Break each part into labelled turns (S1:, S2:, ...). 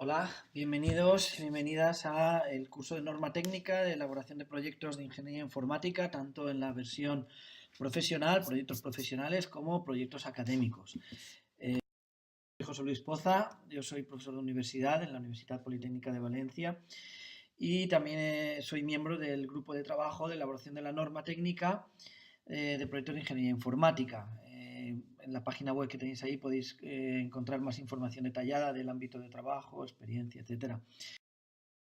S1: Hola, bienvenidos y bienvenidas a el curso de norma técnica de elaboración de proyectos de ingeniería informática, tanto en la versión profesional, proyectos profesionales, como proyectos académicos. Soy José Luis Poza, yo soy profesor de universidad en la Universidad Politécnica de Valencia y también soy miembro del grupo de trabajo de elaboración de la norma técnica de proyectos de ingeniería informática. En la página web que tenéis ahí podéis encontrar más información detallada del ámbito de trabajo, experiencia, etcétera.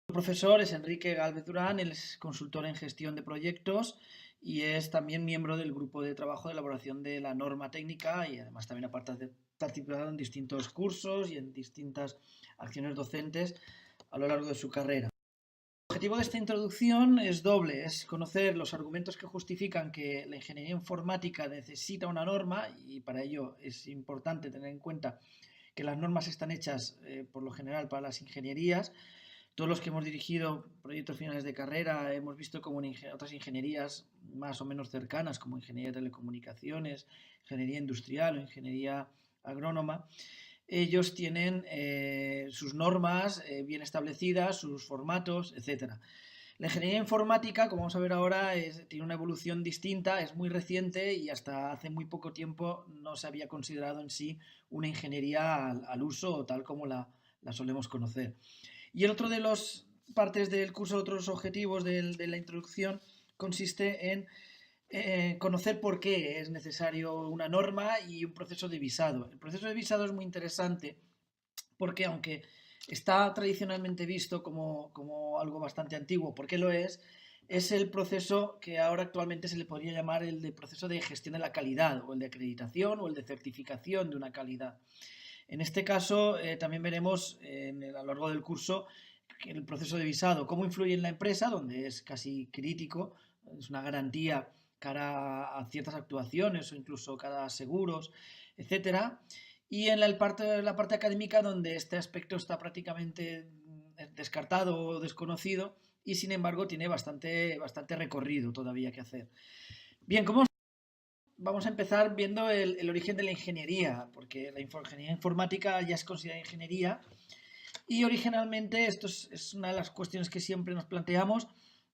S1: El profesor es Enrique Gálvez Durán, él es consultor en gestión de proyectos y es también miembro del grupo de trabajo de elaboración de la norma técnica y además también ha participado en distintos cursos y en distintas acciones docentes a lo largo de su carrera. El objetivo de esta introducción es doble, es conocer los argumentos que justifican que la ingeniería informática necesita una norma y para ello es importante tener en cuenta que las normas están hechas por lo general para las ingenierías. Todos los que hemos dirigido proyectos finales de carrera hemos visto como en otras ingenierías más o menos cercanas, como ingeniería de telecomunicaciones, ingeniería industrial o ingeniería agrónoma, ellos tienen sus normas bien establecidas, sus formatos, etcétera. La ingeniería informática, como vamos a ver ahora, tiene una evolución distinta, es muy reciente y hasta hace muy poco tiempo no se había considerado en sí una ingeniería al uso o tal como la solemos conocer. Y el otro de las partes del curso, otros objetivos de la introducción, consiste en conocer por qué es necesario una norma y un proceso de visado. El proceso de visado es muy interesante porque aunque está tradicionalmente visto como algo bastante antiguo, porque lo es el proceso que ahora actualmente se le podría llamar el de proceso de gestión de la calidad, o el de acreditación, o el de certificación de una calidad. En este caso, también veremos a lo largo del curso el proceso de visado, cómo influye en la empresa, donde es casi crítico, es una garantía cara a ciertas actuaciones o incluso cara a seguros, etcétera. Y en la parte académica, donde este aspecto está prácticamente descartado o desconocido y sin embargo tiene bastante recorrido todavía que hacer. Bien, ¿cómo vamos a empezar viendo el origen de la ingeniería, porque la ingeniería informática ya es considerada ingeniería y originalmente esto es una de las cuestiones que siempre nos planteamos.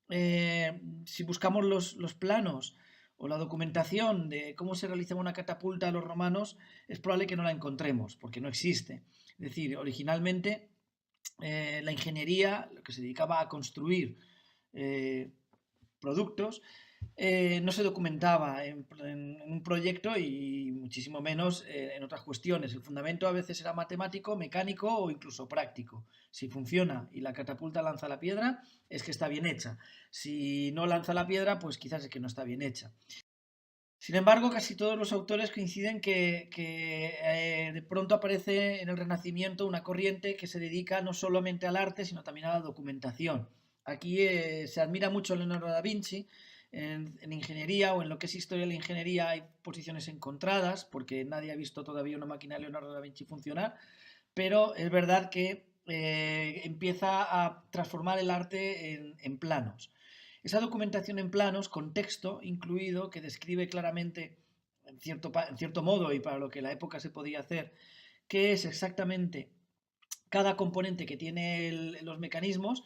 S1: Si buscamos los planos o la documentación de cómo se realizaba una catapulta a los romanos, es probable que no la encontremos, porque no existe. Es decir, originalmente la ingeniería, lo que se dedicaba a construir productos, no se documentaba en un proyecto y muchísimo menos en otras cuestiones. El fundamento a veces era matemático, mecánico o incluso práctico. Si funciona y la catapulta lanza la piedra, es que está bien hecha. Si no lanza la piedra, pues quizás es que no está bien hecha. Sin embargo, casi todos los autores coinciden que de pronto aparece en el Renacimiento una corriente que se dedica no solamente al arte, sino también a la documentación. Aquí se admira mucho a Leonardo da Vinci. En ingeniería o en lo que es historia de la ingeniería hay posiciones encontradas, porque nadie ha visto todavía una máquina de Leonardo da Vinci funcionar, pero es verdad que empieza a transformar el arte en planos. Esa documentación en planos, con texto incluido, que describe claramente, en cierto modo y para lo que la época se podía hacer, qué es exactamente cada componente que tiene los mecanismos,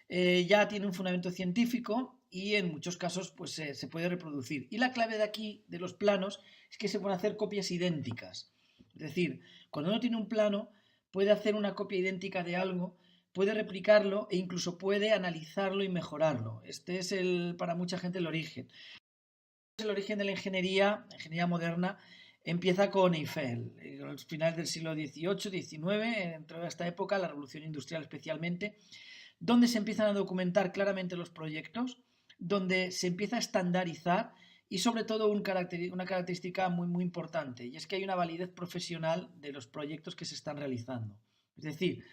S1: ya tiene un fundamento científico y en muchos casos pues, se puede reproducir. Y la clave de aquí, de los planos, es que se pueden hacer copias idénticas. Es decir, cuando uno tiene un plano, puede hacer una copia idéntica de algo, puede replicarlo e incluso puede analizarlo y mejorarlo. Este es para mucha gente el origen. El origen de la ingeniería moderna, empieza con Eiffel, a los finales del siglo XVIII, XIX, en toda esta época, la revolución industrial especialmente, donde se empiezan a documentar claramente los proyectos, donde se empieza a estandarizar y sobre todo una característica muy importante, y es que hay una validez profesional de los proyectos que se están realizando. Es decir,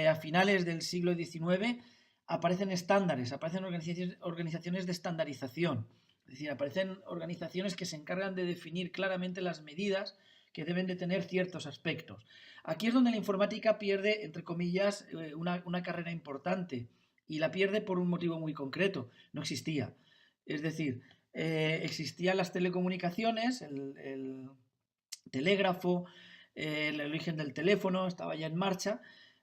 S1: a finales del siglo XIX aparecen estándares, aparecen organizaciones de estandarización, es decir, aparecen organizaciones que se encargan de definir claramente las medidas que deben de tener ciertos aspectos. Aquí es donde la informática pierde, entre comillas, una carrera importante y la pierde por un motivo muy concreto. No existía. Es decir, existían las telecomunicaciones, el telégrafo, el origen del teléfono estaba ya en marcha.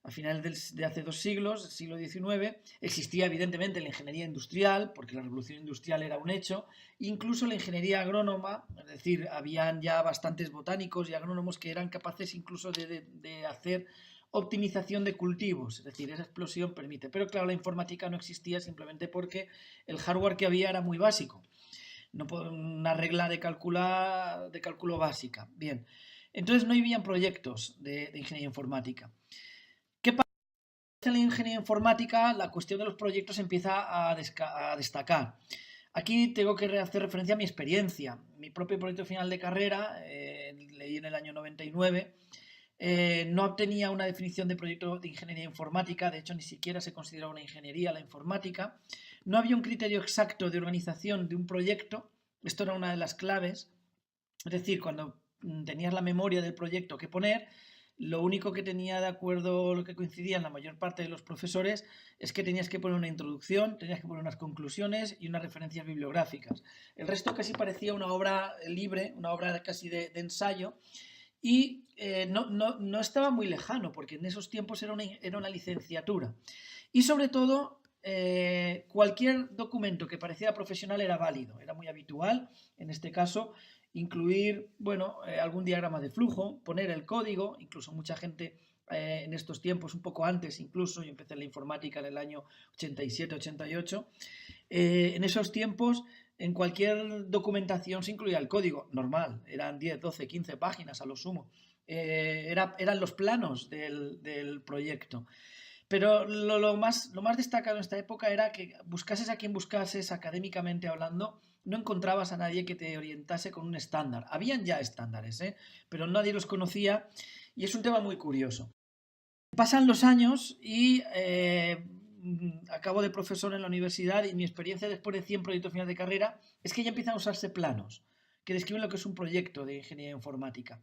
S1: a finales de hace 2 siglos, el siglo XIX, existía evidentemente la ingeniería industrial, porque la revolución industrial era un hecho, incluso la ingeniería agrónoma, es decir, habían ya bastantes botánicos y agrónomos que eran capaces incluso de hacer optimización de cultivos, es decir, esa explosión permite. Pero claro, la informática no existía simplemente porque el hardware que había era muy básico, no una regla de cálculo básica. Bien, entonces no habían proyectos de ingeniería informática. ¿Qué pasa en la ingeniería informática? La cuestión de los proyectos empieza a destacar. Aquí tengo que hacer referencia a mi experiencia. Mi propio proyecto final de carrera, leí en el año 99, no obtenía una definición de proyecto de ingeniería informática, de hecho ni siquiera se consideraba una ingeniería la informática. No había un criterio exacto de organización de un proyecto, esto era una de las claves, es decir, cuando tenías la memoria del proyecto que poner, lo único que tenía de acuerdo, lo que coincidía en la mayor parte de los profesores, es que tenías que poner una introducción, tenías que poner unas conclusiones y unas referencias bibliográficas. El resto casi parecía una obra libre, una obra casi de ensayo, y no estaba muy lejano, porque en esos tiempos era una licenciatura. Y sobre todo, cualquier documento que pareciera profesional era válido, era muy habitual, en este caso, incluir, bueno, algún diagrama de flujo, poner el código, incluso mucha gente en estos tiempos, un poco antes incluso, yo empecé en la informática en el año 87-88, en esos tiempos en cualquier documentación se incluía el código normal, eran 10, 12, 15 páginas a lo sumo. Eran los planos del proyecto. Pero lo más destacado en esta época era que buscases a quien buscases, académicamente hablando, no encontrabas a nadie que te orientase con un estándar. Habían ya estándares, pero nadie los conocía y es un tema muy curioso. Pasan los años y acabo de profesor en la universidad y mi experiencia después de 100 proyectos finales de carrera es que ya empiezan a usarse planos que describen lo que es un proyecto de ingeniería informática.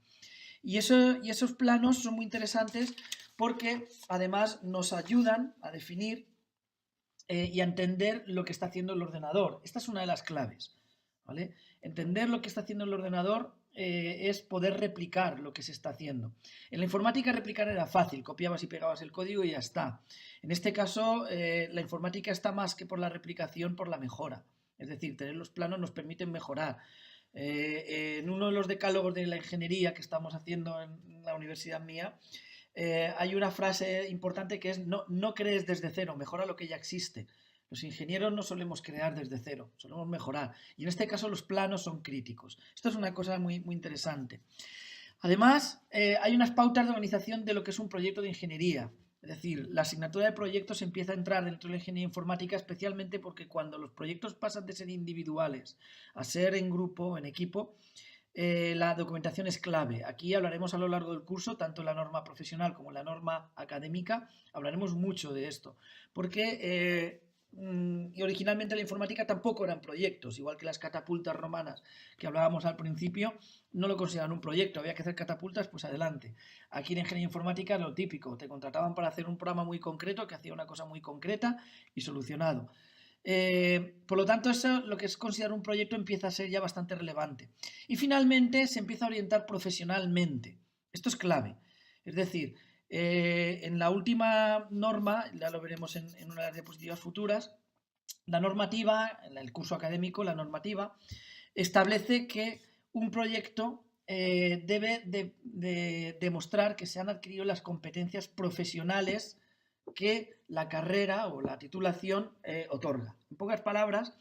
S1: Y esos planos son muy interesantes porque además nos ayudan a definir y a entender lo que está haciendo el ordenador. Esta es una de las claves, ¿vale? Entender lo que está haciendo el ordenador es poder replicar lo que se está haciendo. En la informática replicar era fácil, copiabas y pegabas el código y ya está. En este caso, la informática está más que por la replicación, por la mejora. Es decir, tener los planos nos permiten mejorar. En uno de los decálogos de la ingeniería que estamos haciendo en la universidad mía, hay una frase importante que es no crees desde cero, mejora lo que ya existe. Los ingenieros no solemos crear desde cero, solemos mejorar. Y en este caso los planos son críticos. Esto es una cosa muy, muy interesante. Además, hay unas pautas de organización de lo que es un proyecto de ingeniería. Es decir, la asignatura de proyectos empieza a entrar dentro de la ingeniería informática, especialmente porque cuando los proyectos pasan de ser individuales a ser en grupo, en equipo, la documentación es clave. Aquí hablaremos a lo largo del curso, tanto en la norma profesional como en la norma académica, hablaremos mucho de esto, porque y originalmente la informática tampoco eran proyectos, igual que las catapultas romanas que hablábamos al principio, no lo consideraban un proyecto, había que hacer catapultas, pues adelante. Aquí en ingeniería informática es lo típico, te contrataban para hacer un programa muy concreto que hacía una cosa muy concreta y solucionado. Por lo tanto, eso, lo que es considerar un proyecto empieza a ser ya bastante relevante. Y finalmente se empieza a orientar profesionalmente. Esto es clave. Es decir, en la última norma, ya lo veremos en una de las diapositivas futuras, la normativa, en el curso académico, la normativa, establece que un proyecto debe de demostrar que se han adquirido las competencias profesionales que la carrera o la titulación otorga. En pocas palabras,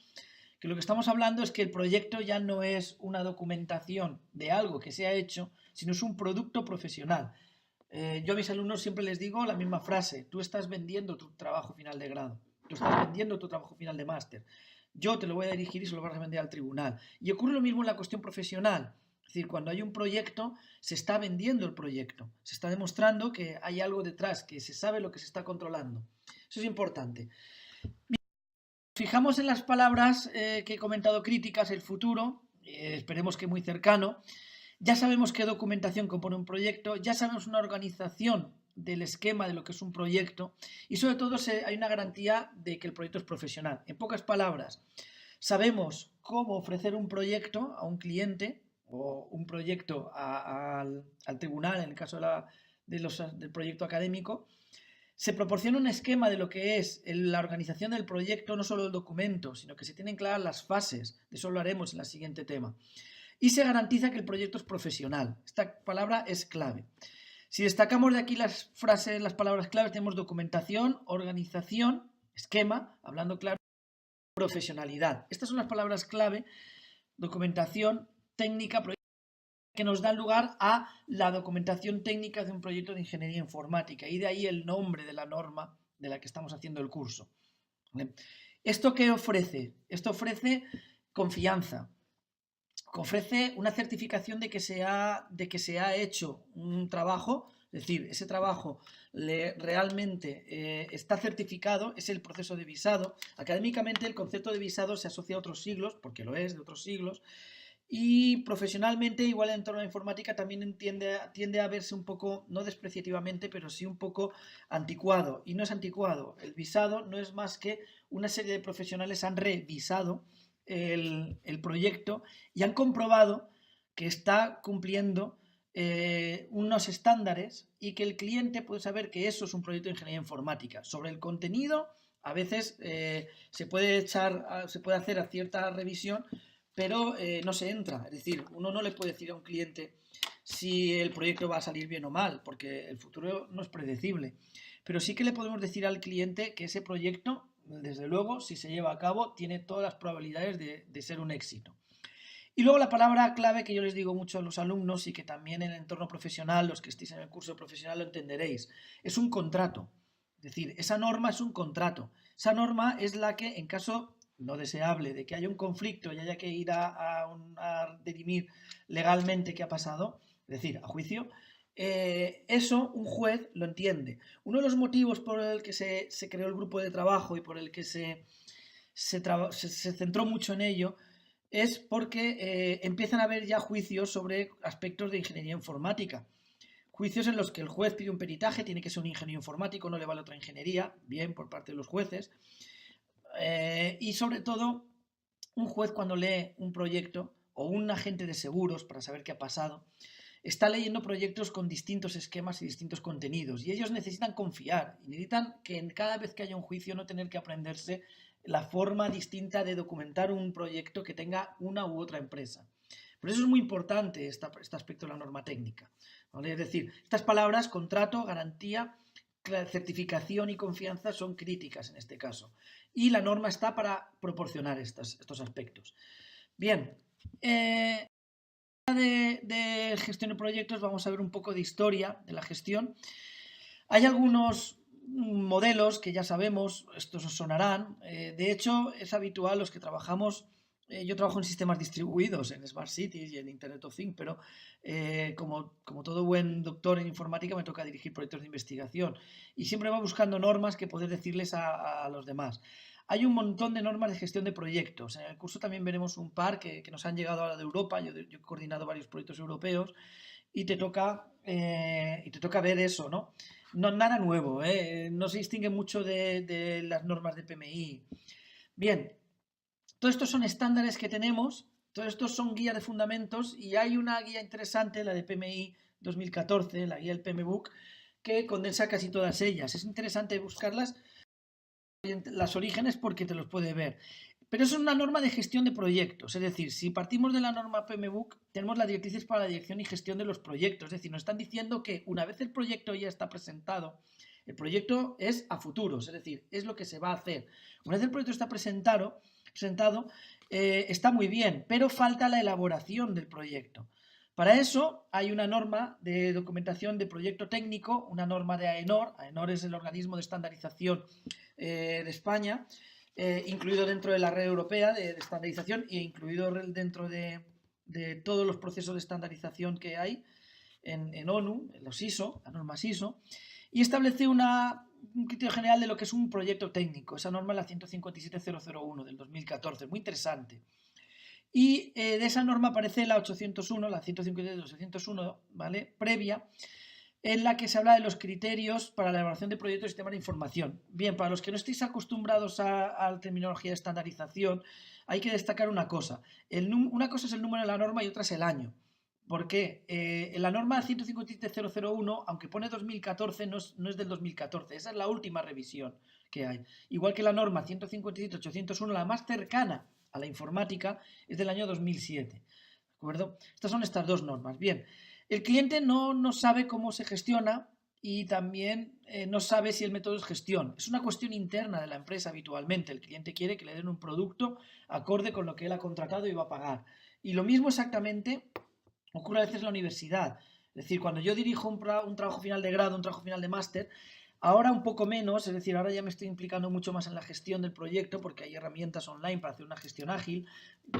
S1: que lo que estamos hablando es que el proyecto ya no es una documentación de algo que se ha hecho, sino es un producto profesional. Yo a mis alumnos siempre les digo la misma frase: tú estás vendiendo tu trabajo final de grado, tú estás vendiendo tu trabajo final de máster. Yo te lo voy a dirigir y se lo vas a vender al tribunal. Y ocurre lo mismo en la cuestión profesional. Es decir, cuando hay un proyecto, se está vendiendo el proyecto. Se está demostrando que hay algo detrás, que se sabe lo que se está controlando. Eso es importante. Fijamos en las palabras que he comentado críticas, el futuro, esperemos que muy cercano. Ya sabemos qué documentación compone un proyecto, ya sabemos una organización del esquema de lo que es un proyecto y sobre todo hay una garantía de que el proyecto es profesional. En pocas palabras, sabemos cómo ofrecer un proyecto a un cliente o un proyecto al tribunal, en el caso del proyecto académico, Se proporciona un esquema de lo que es la organización del proyecto, no solo el documento, sino que se tienen claras las fases, de eso lo haremos en el siguiente tema. Y se garantiza que el proyecto es profesional. Esta palabra es clave. Si destacamos de aquí las frases, las palabras claves, tenemos documentación, organización, esquema, hablando claro, profesionalidad. Estas son las palabras clave, documentación, técnica, que nos dan lugar a la documentación técnica de un proyecto de ingeniería informática y de ahí el nombre de la norma de la que estamos haciendo el curso. ¿Vale? ¿Esto qué ofrece? Esto ofrece confianza, ofrece una certificación de que se ha hecho un trabajo, es decir, ese trabajo realmente está certificado, es el proceso de visado. Académicamente el concepto de visado se asocia a otros siglos, porque lo es, de otros siglos, y profesionalmente, igual en entorno a la informática, también tiende a verse un poco, no despreciativamente, pero sí un poco anticuado. Y no es anticuado. El visado no es más que una serie de profesionales han revisado el proyecto y han comprobado que está cumpliendo unos estándares y que el cliente puede saber que eso es un proyecto de ingeniería informática. Sobre el contenido, a veces se puede hacer a cierta revisión, pero no se entra. Es decir, uno no le puede decir a un cliente si el proyecto va a salir bien o mal, porque el futuro no es predecible. Pero sí que le podemos decir al cliente que ese proyecto, desde luego, si se lleva a cabo, tiene todas las probabilidades de ser un éxito. Y luego la palabra clave que yo les digo mucho a los alumnos y que también en el entorno profesional, los que estéis en el curso profesional lo entenderéis, es un contrato. Es decir, esa norma es un contrato. Esa norma es la que, en caso no deseable de que haya un conflicto y haya que ir a dirimir legalmente qué ha pasado, es decir, a juicio, eso un juez lo entiende. Uno de los motivos por el que se creó el grupo de trabajo y por el que se centró mucho en ello es porque empiezan a haber ya juicios sobre aspectos de ingeniería informática. Juicios en los que el juez pide un peritaje, tiene que ser un ingeniero informático, no le vale otra ingeniería, bien por parte de los jueces. Y sobre todo, un juez cuando lee un proyecto o un agente de seguros para saber qué ha pasado, está leyendo proyectos con distintos esquemas y distintos contenidos y ellos necesitan confiar y necesitan que en cada vez que haya un juicio no tener que aprenderse la forma distinta de documentar un proyecto que tenga una u otra empresa. Por eso es muy importante este aspecto de la norma técnica, ¿vale? Es decir, estas palabras, contrato, garantía, certificación y confianza son críticas en este caso. Y la norma está para proporcionar estos aspectos. Bien, de gestión de proyectos vamos a ver un poco de historia de la gestión. Hay algunos modelos que ya sabemos, estos os sonarán. De hecho, es habitual los que trabajamos. Yo trabajo en sistemas distribuidos, en Smart Cities y en Internet of Things, pero como todo buen doctor en informática me toca dirigir proyectos de investigación y siempre va buscando normas que poder decirles a los demás. Hay un montón de normas de gestión de proyectos. En el curso también veremos un par que nos han llegado ahora de Europa. Yo he coordinado varios proyectos europeos y te toca ver eso, ¿no? No, nada nuevo, no se distingue mucho de las normas de PMI. Bien, todos estos son estándares que tenemos, todos estos son guías de fundamentos y hay una guía interesante, la de PMI 2014, la guía del PMBOK, que condensa casi todas ellas. Es interesante buscarlas, las orígenes, porque te los puede ver. Pero eso es una norma de gestión de proyectos, es decir, si partimos de la norma PMBOK, tenemos las directrices para la dirección y gestión de los proyectos, es decir, nos están diciendo que una vez el proyecto ya está presentado, el proyecto es a futuros, es decir, es lo que se va a hacer. Una vez el proyecto está presentado, está muy bien, pero falta la elaboración del proyecto. Para eso hay una norma de documentación de proyecto técnico, una norma de AENOR. AENOR es el organismo de estandarización de España, incluido dentro de la red europea de estandarización e incluido dentro de todos los procesos de estandarización que hay en ONU, en los ISO, las normas ISO, y establece un criterio general de lo que es un proyecto técnico. Esa norma es la 157.001 del 2014, muy interesante. Y de esa norma aparece la 801, la 157.801, ¿vale? Previa, en la que se habla de los criterios para la elaboración de proyectos y sistemas de información. Bien, para los que no estéis acostumbrados a la terminología de estandarización, hay que destacar una cosa. Una cosa es el número de la norma y otra es el año. ¿Por qué? En la norma 157.001, aunque pone 2014, no es del 2014, esa es la última revisión que hay. Igual que la norma 157.801, la más cercana a la informática, es del año 2007. ¿De acuerdo? Estas son estas dos normas. Bien, el cliente no sabe cómo se gestiona y también no sabe si el método es gestión. Es una cuestión interna de la empresa habitualmente. El cliente quiere que le den un producto acorde con lo que él ha contratado y va a pagar. Y lo mismo exactamente ocurre a veces en la universidad. Es decir, cuando yo dirijo un trabajo final de grado, un trabajo final de máster, ahora un poco menos, es decir, ahora ya me estoy implicando mucho más en la gestión del proyecto porque hay herramientas online para hacer una gestión ágil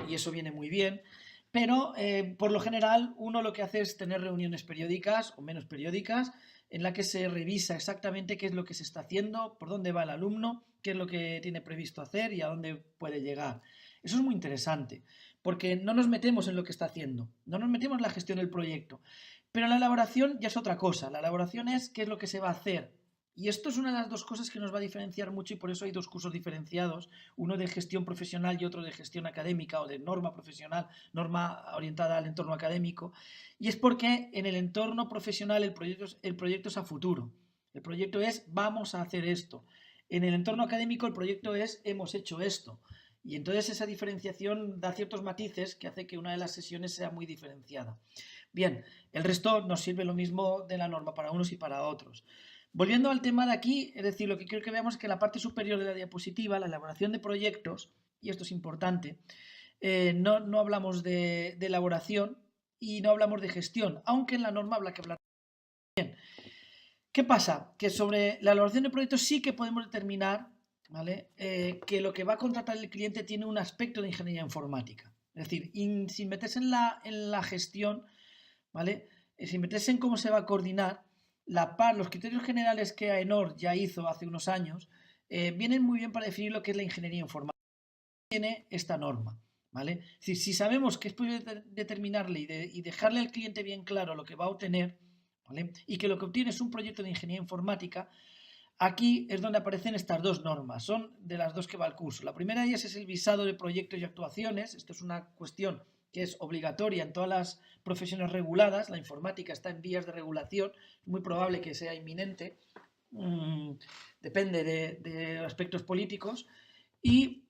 S1: y eso viene muy bien. Pero por lo general uno lo que hace es tener reuniones periódicas o menos periódicas en la que se revisa exactamente qué es lo que se está haciendo, por dónde va el alumno, qué es lo que tiene previsto hacer y a dónde puede llegar. Eso es muy interesante, porque no nos metemos en lo que está haciendo, no nos metemos en la gestión del proyecto. Pero la elaboración ya es otra cosa, la elaboración es qué es lo que se va a hacer. Y esto es una de las dos cosas que nos va a diferenciar mucho y por eso hay dos cursos diferenciados, uno de gestión profesional y otro de gestión académica o de norma profesional, norma orientada al entorno académico. Y es porque en el entorno profesional el proyecto es a futuro. El proyecto es vamos a hacer esto. En el entorno académico el proyecto es hemos hecho esto. Y entonces esa diferenciación da ciertos matices que hace que una de las sesiones sea muy diferenciada. Bien, el resto nos sirve lo mismo de la norma para unos y para otros. Volviendo al tema de aquí, es decir, lo que quiero que veamos es que en la parte superior de la diapositiva, la elaboración de proyectos, y esto es importante, no hablamos de elaboración y no hablamos de gestión, aunque en la norma habla que hablar. Bien, ¿qué pasa? Que sobre la elaboración de proyectos sí que podemos determinar, ¿vale? Que lo que va a contratar el cliente tiene un aspecto de ingeniería informática. Es decir, sin meterse en la gestión, ¿vale? Sin meterse en cómo se va a coordinar, los criterios generales que AENOR ya hizo hace unos años vienen muy bien para definir lo que es la ingeniería informática. Tiene esta norma, ¿vale? Es decir, si sabemos que es posible determinarle y dejarle al cliente bien claro lo que va a obtener, ¿vale? Y que lo que obtiene es un proyecto de ingeniería informática, aquí es donde aparecen estas dos normas, son de las dos que va el curso. La primera de ellas es el visado de proyectos y actuaciones, esto es una cuestión que es obligatoria en todas las profesiones reguladas, la informática está en vías de regulación, es muy probable que sea inminente, depende de aspectos políticos, y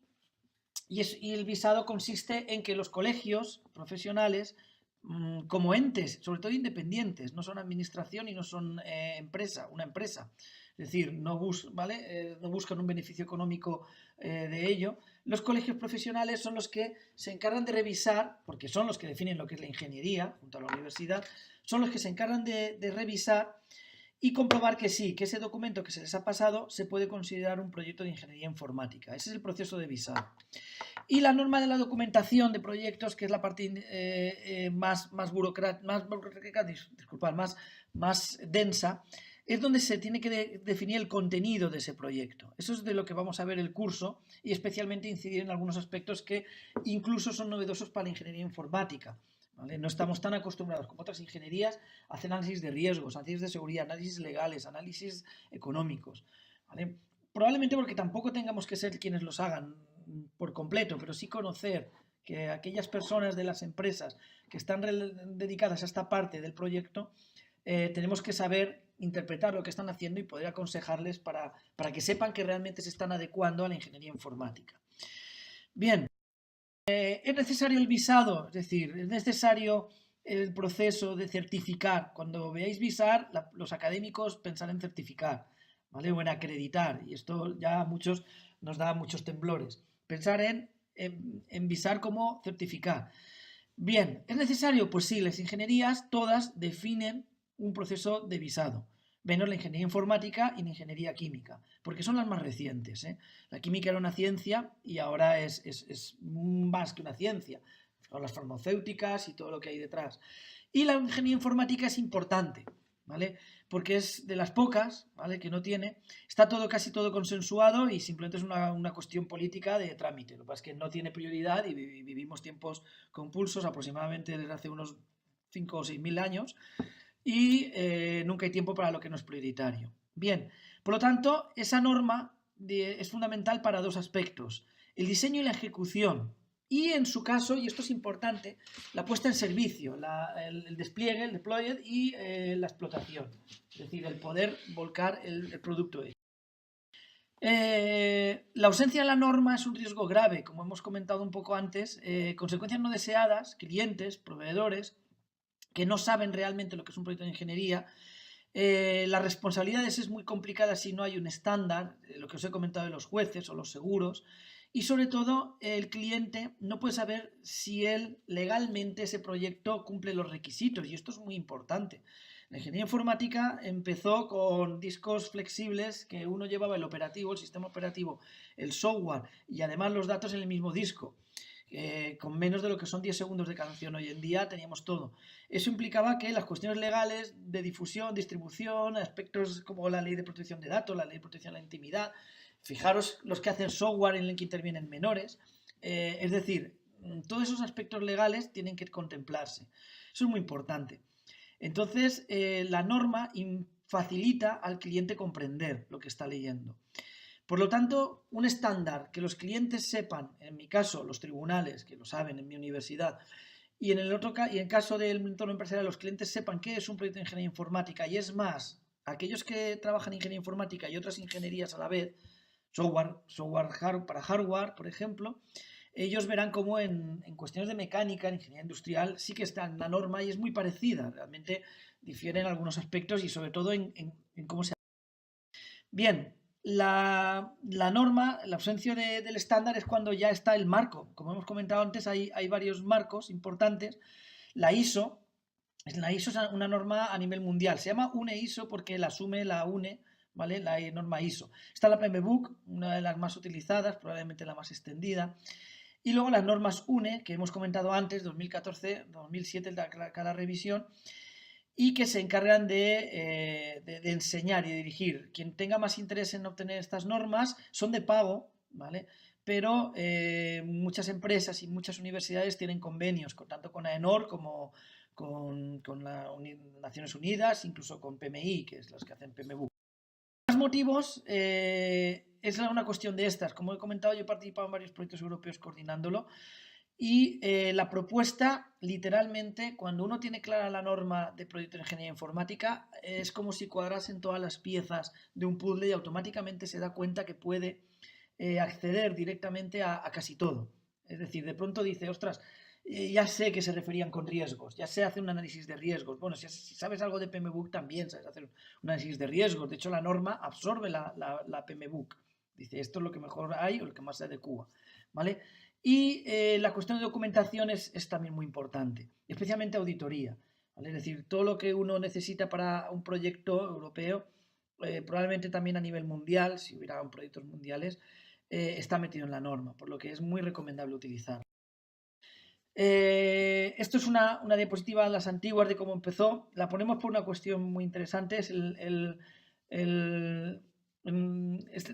S1: el visado consiste en que los colegios profesionales, como entes, sobre todo independientes, no son administración y no son una empresa, es decir, no buscan un beneficio económico de ello. Los colegios profesionales son los que se encargan de revisar, porque son los que definen lo que es la ingeniería, junto a la universidad, son los que se encargan de revisar y comprobar que sí, que ese documento que se les ha pasado se puede considerar un proyecto de ingeniería informática. Ese es el proceso de visado. Y la norma de la documentación de proyectos, que es la parte más burocrática, disculpad, más densa, es donde se tiene que definir el contenido de ese proyecto. Eso es de lo que vamos a ver el curso y especialmente incidir en algunos aspectos que incluso son novedosos para la ingeniería informática. ¿Vale? No estamos tan acostumbrados como otras ingenierías a hacer análisis de riesgos, análisis de seguridad, análisis legales, análisis económicos. ¿Vale? Probablemente porque tampoco tengamos que ser quienes los hagan por completo, pero sí conocer que aquellas personas de las empresas que están dedicadas a esta parte del proyecto, tenemos que saber interpretar lo que están haciendo y poder aconsejarles para que sepan que realmente se están adecuando a la ingeniería informática. Bien, es necesario el visado, es decir, es necesario el proceso de certificar. Cuando veáis visar, los académicos pensarán en certificar, ¿vale? O en acreditar, y esto ya a muchos nos da muchos temblores. Pensar en visar como certificar. Bien, ¿es necesario? Pues sí, las ingenierías todas definen un proceso de visado, menos la ingeniería informática y la ingeniería química, porque son las más recientes, ¿eh? La química era una ciencia y ahora es más que una ciencia, con las farmacéuticas y todo lo que hay detrás. Y la ingeniería informática es importante, ¿vale? Porque es de las pocas, ¿vale? Que no tiene, está casi todo consensuado y simplemente es una cuestión política de trámite. Lo que pasa es que no tiene prioridad y vivimos tiempos convulsos aproximadamente desde hace unos 5 o 6 mil años y nunca hay tiempo para lo que no es prioritario. Bien, por lo tanto, esa norma es fundamental para dos aspectos, el diseño y la ejecución y en su caso, y esto es importante, la puesta en servicio, el despliegue, el deployed y la explotación, es decir, el poder volcar el producto hecho. La ausencia de la norma es un riesgo grave, como hemos comentado un poco antes, consecuencias no deseadas, clientes, proveedores, que no saben realmente lo que es un proyecto de ingeniería. Las responsabilidades es muy complicada si no hay un estándar, lo que os he comentado de los jueces o los seguros, y sobre todo el cliente no puede saber si él legalmente ese proyecto cumple los requisitos, y esto es muy importante. La ingeniería informática empezó con discos flexibles que uno llevaba el operativo, el sistema operativo, el software y además los datos en el mismo disco. Con menos de lo que son 10 segundos de canción. Hoy en día teníamos todo. Eso implicaba que las cuestiones legales de difusión, distribución, aspectos como la ley de protección de datos, la ley de protección de la intimidad, fijaros los que hacen software en el que intervienen menores, es decir, todos esos aspectos legales tienen que contemplarse. Eso es muy importante. Entonces, la norma facilita al cliente comprender lo que está leyendo. Por lo tanto, un estándar que los clientes sepan, en mi caso, los tribunales, que lo saben en mi universidad, y en el caso del entorno empresarial, los clientes sepan qué es un proyecto de ingeniería informática, y es más, aquellos que trabajan en ingeniería informática y otras ingenierías a la vez, software para hardware, por ejemplo, ellos verán cómo en cuestiones de mecánica, en ingeniería industrial, sí que está en la norma y es muy parecida. Realmente difieren en algunos aspectos y sobre todo en cómo se hace. Bien, la norma, la ausencia del estándar es cuando ya está el marco. Como hemos comentado antes, hay varios marcos importantes. La ISO es una norma a nivel mundial. Se llama UNE ISO porque la asume la UNE, ¿vale? La norma ISO. Está la PMBOK, una de las más utilizadas, probablemente la más extendida. Y luego las normas UNE, que hemos comentado antes, 2014, 2007, cada revisión, y que se encargan de enseñar y de dirigir. Quien tenga más interés en obtener estas normas son de pago, ¿vale? Pero muchas empresas y muchas universidades tienen convenios, tanto con AENOR como con las Naciones Unidas, incluso con PMI, que es las que hacen PMBOK. Más motivos, es una cuestión de estas. Como he comentado, yo he participado en varios proyectos europeos coordinándolo y la propuesta, literalmente, cuando uno tiene clara la norma de proyecto de ingeniería informática, es como si cuadrasen todas las piezas de un puzzle y automáticamente se da cuenta que puede acceder directamente a casi todo. Es decir, de pronto dice, ostras, ya sé que se referían con riesgos, ya sé hacer un análisis de riesgos. Bueno, si sabes algo de PMBOK también sabes hacer un análisis de riesgos. De hecho, la norma absorbe la PMBOK. Dice, esto es lo que mejor hay o lo que más se adecua, ¿vale? Y la cuestión de documentación es también muy importante, especialmente auditoría, ¿vale? Es decir, todo lo que uno necesita para un proyecto europeo, probablemente también a nivel mundial, si hubiera proyectos mundiales, está metido en la norma, por lo que es muy recomendable utilizar. Esto es una diapositiva de las antiguas de cómo empezó. La ponemos por una cuestión muy interesante. Es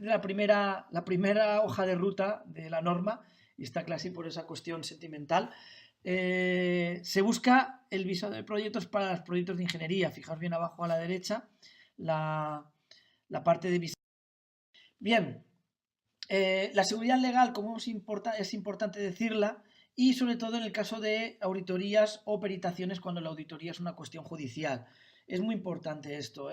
S1: la primera hoja de ruta de la norma y está casi por esa cuestión sentimental. Se busca el visado de proyectos para los proyectos de ingeniería. Fijaos bien abajo a la derecha la parte de visado. Bien, la seguridad legal, como es importante decirla, y sobre todo en el caso de auditorías o peritaciones cuando la auditoría es una cuestión judicial. Es muy importante esto.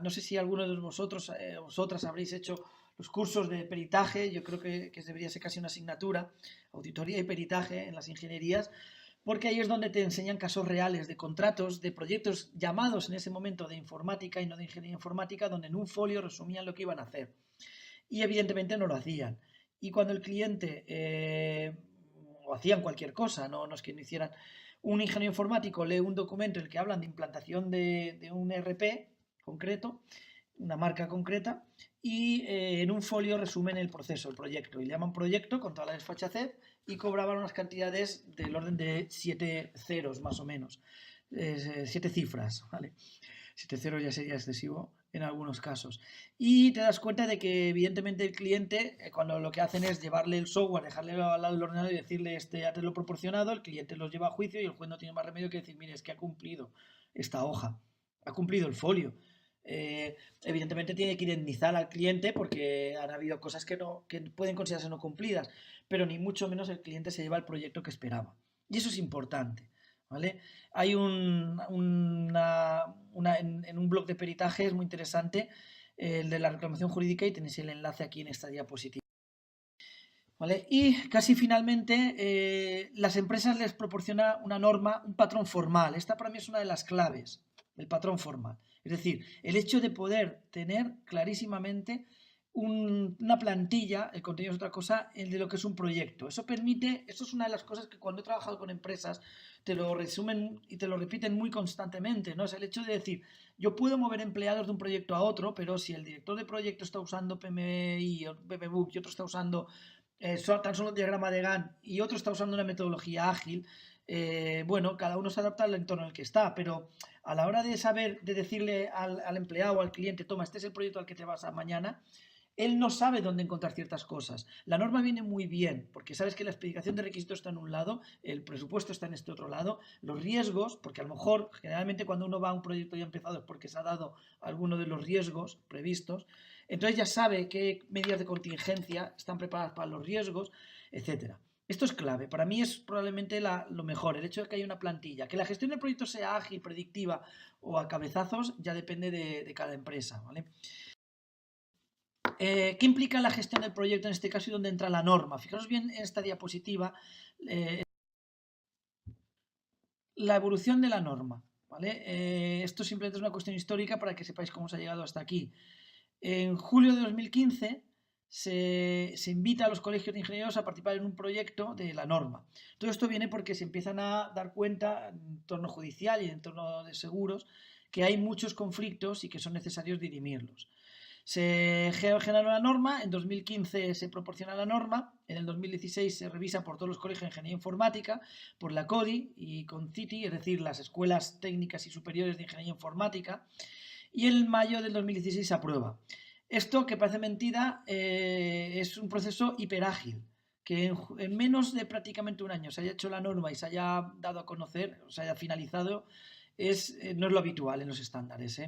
S1: No sé si alguno de vosotras habréis hecho los cursos de peritaje, yo creo que debería ser casi una asignatura, auditoría y peritaje en las ingenierías, porque ahí es donde te enseñan casos reales de contratos, de proyectos llamados en ese momento de informática y no de ingeniería informática, donde en un folio resumían lo que iban a hacer. Y evidentemente no lo hacían. Y cuando el cliente o hacían cualquier cosa, no es que no hicieran. Un ingeniero informático lee un documento en el que hablan de implantación de un ERP concreto, una marca concreta, y en un folio resumen el proceso, el proyecto, y le llaman proyecto con toda la desfachatez y cobraban unas cantidades del orden de 7 ceros más o menos, 7 cifras, ¿vale? 7 ceros ya sería excesivo en algunos casos. Y te das cuenta de que evidentemente el cliente, cuando lo que hacen es llevarle el software, dejarle al lado del ordenador y decirle, ya te lo he proporcionado, el cliente los lleva a juicio y el juez no tiene más remedio que decir, mire, es que ha cumplido esta hoja, ha cumplido el folio. Evidentemente tiene que indemnizar al cliente porque han habido cosas que pueden considerarse no cumplidas, pero ni mucho menos el cliente se lleva el proyecto que esperaba. Y eso es importante, ¿vale? Hay en un blog de peritaje es muy interesante, el de la reclamación jurídica, y tenéis el enlace aquí en esta diapositiva. ¿Vale? Y casi finalmente, las empresas les proporciona una norma, un patrón formal. Esta para mí es una de las claves, el patrón formal. Es decir, el hecho de poder tener clarísimamente una plantilla, el contenido es otra cosa, el de lo que es un proyecto. Eso permite, esto es una de las cosas que cuando he trabajado con empresas te lo resumen y te lo repiten muy constantemente, ¿no? Es el hecho de decir, yo puedo mover empleados de un proyecto a otro, pero si el director de proyecto está usando PMI o PMBOK y otro está usando tan solo diagrama de Gantt y otro está usando una metodología ágil, bueno, cada uno se adapta al entorno en el que está, pero a la hora de saber, de decirle al empleado o al cliente, toma, este es el proyecto al que te vas a mañana, él no sabe dónde encontrar ciertas cosas. La norma viene muy bien, porque sabes que la explicación de requisitos está en un lado, el presupuesto está en este otro lado, los riesgos, porque a lo mejor, generalmente cuando uno va a un proyecto ya empezado es porque se ha dado alguno de los riesgos previstos, entonces ya sabe qué medidas de contingencia están preparadas para los riesgos, etcétera. Esto es clave. Para mí es probablemente lo mejor, el hecho de que haya una plantilla. Que la gestión del proyecto sea ágil, predictiva o a cabezazos ya depende de cada empresa, ¿vale? ¿Qué implica la gestión del proyecto en este caso y dónde entra la norma? Fijaros bien en esta diapositiva la evolución de la norma, ¿vale? Esto simplemente es una cuestión histórica para que sepáis cómo se ha llegado hasta aquí. En julio de 2015 se invita a los colegios de ingenieros a participar en un proyecto de la norma. Todo esto viene porque se empiezan a dar cuenta en entorno judicial y en entorno de seguros que hay muchos conflictos y que son necesarios dirimirlos. Se genera la norma, en 2015 se proporciona la norma, en el 2016 se revisa por todos los colegios de ingeniería informática, por la CODI y con CITI, es decir, las escuelas técnicas y superiores de ingeniería informática, y en mayo del 2016 se aprueba. Esto, que parece mentira, es un proceso hiperágil, que en menos de prácticamente un año se haya hecho la norma y se haya dado a conocer, o se haya finalizado, no es lo habitual en los estándares.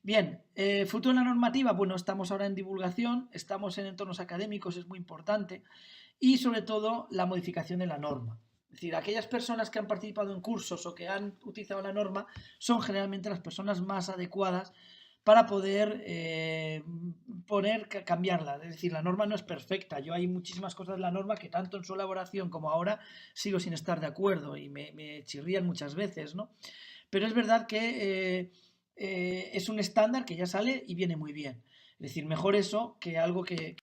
S1: Bien, futuro de la normativa, bueno, estamos ahora en divulgación, estamos en entornos académicos, es muy importante, y sobre todo la modificación de la norma. Es decir, aquellas personas que han participado en cursos o que han utilizado la norma son generalmente las personas más adecuadas para poder cambiarla. Es decir, la norma no es perfecta. Yo hay muchísimas cosas de la norma que tanto en su elaboración como ahora sigo sin estar de acuerdo y me chirrían muchas veces, ¿no? Pero es verdad que es un estándar que ya sale y viene muy bien. Es decir, mejor eso que algo que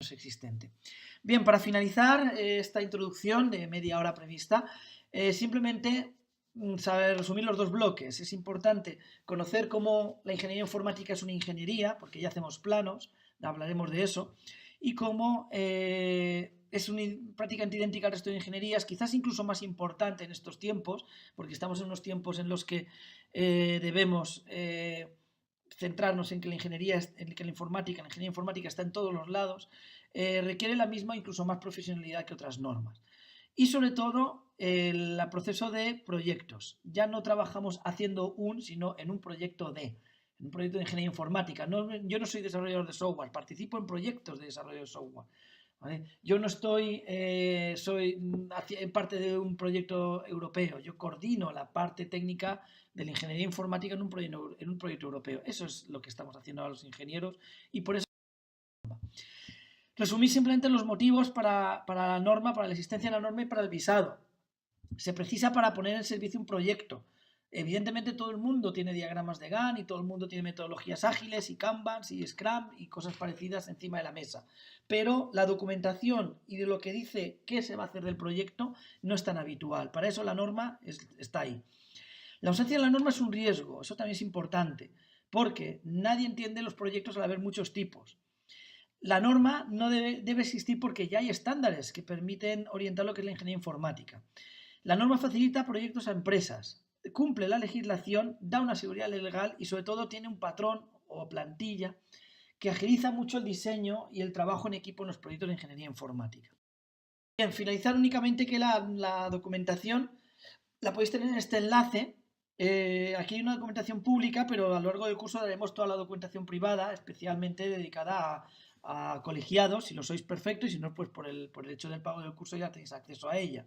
S1: no es existente. Bien, para finalizar esta introducción de media hora prevista, simplemente saber resumir los dos bloques. Es importante conocer cómo la ingeniería informática es una ingeniería, porque ya hacemos planos, hablaremos de eso, y cómo es prácticamente idéntica al resto de ingenierías, quizás incluso más importante en estos tiempos, porque estamos en unos tiempos en los que debemos centrarnos en que la ingeniería, en que la ingeniería informática está en todos los lados, requiere la misma, incluso más profesionalidad que otras normas. Y sobre todo el proceso de proyectos. Ya no trabajamos haciendo sino en un proyecto en un proyecto de ingeniería informática. Yo no soy desarrollador de software, participo en proyectos de desarrollo de software. ¿Vale? Yo no soy parte de un proyecto europeo, yo coordino la parte técnica de la ingeniería informática en un proyecto europeo. Eso es lo que estamos haciendo a los ingenieros y por eso. Resumí simplemente los motivos para la norma, para la existencia de la norma y para el visado. Se precisa para poner en servicio un proyecto. Evidentemente todo el mundo tiene diagramas de Gantt y todo el mundo tiene metodologías ágiles y Kanban y Scrum y cosas parecidas encima de la mesa. Pero la documentación y de lo que dice qué se va a hacer del proyecto no es tan habitual. Para eso la norma está ahí. La ausencia de la norma es un riesgo, eso también es importante, porque nadie entiende los proyectos al haber muchos tipos. La norma no debe existir porque ya hay estándares que permiten orientar lo que es la ingeniería informática. La norma facilita proyectos a empresas, cumple la legislación, da una seguridad legal y sobre todo tiene un patrón o plantilla que agiliza mucho el diseño y el trabajo en equipo en los proyectos de ingeniería informática. Bien, finalizar únicamente que la documentación la podéis tener en este enlace, Aquí hay una documentación pública, pero a lo largo del curso daremos toda la documentación privada, especialmente dedicada a colegiados. Si lo sois, perfecto, y si no, pues por el hecho del pago del curso ya tenéis acceso a ella.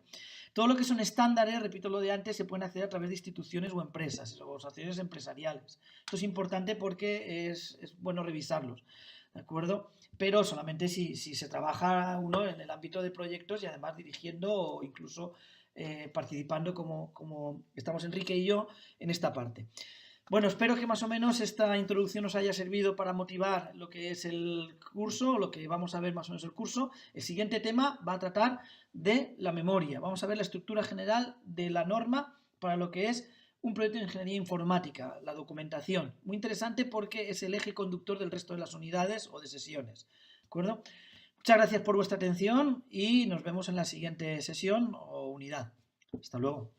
S1: Todo lo que son estándares, repito lo de antes, se pueden acceder a través de instituciones o empresas, o asociaciones empresariales. Esto es importante porque es bueno revisarlos, ¿de acuerdo? Pero solamente si se trabaja uno en el ámbito de proyectos y además dirigiendo o incluso participando como estamos Enrique y yo en esta parte. Bueno, espero que más o menos esta introducción os haya servido para motivar lo que es el curso, lo que vamos a ver más o menos el curso. El siguiente tema va a tratar de la memoria. Vamos a ver la estructura general de la norma para lo que es un proyecto de ingeniería informática, la documentación. Muy interesante porque es el eje conductor del resto de las unidades o de sesiones. ¿De acuerdo? Muchas gracias por vuestra atención y nos vemos en la siguiente sesión o unidad. Hasta luego.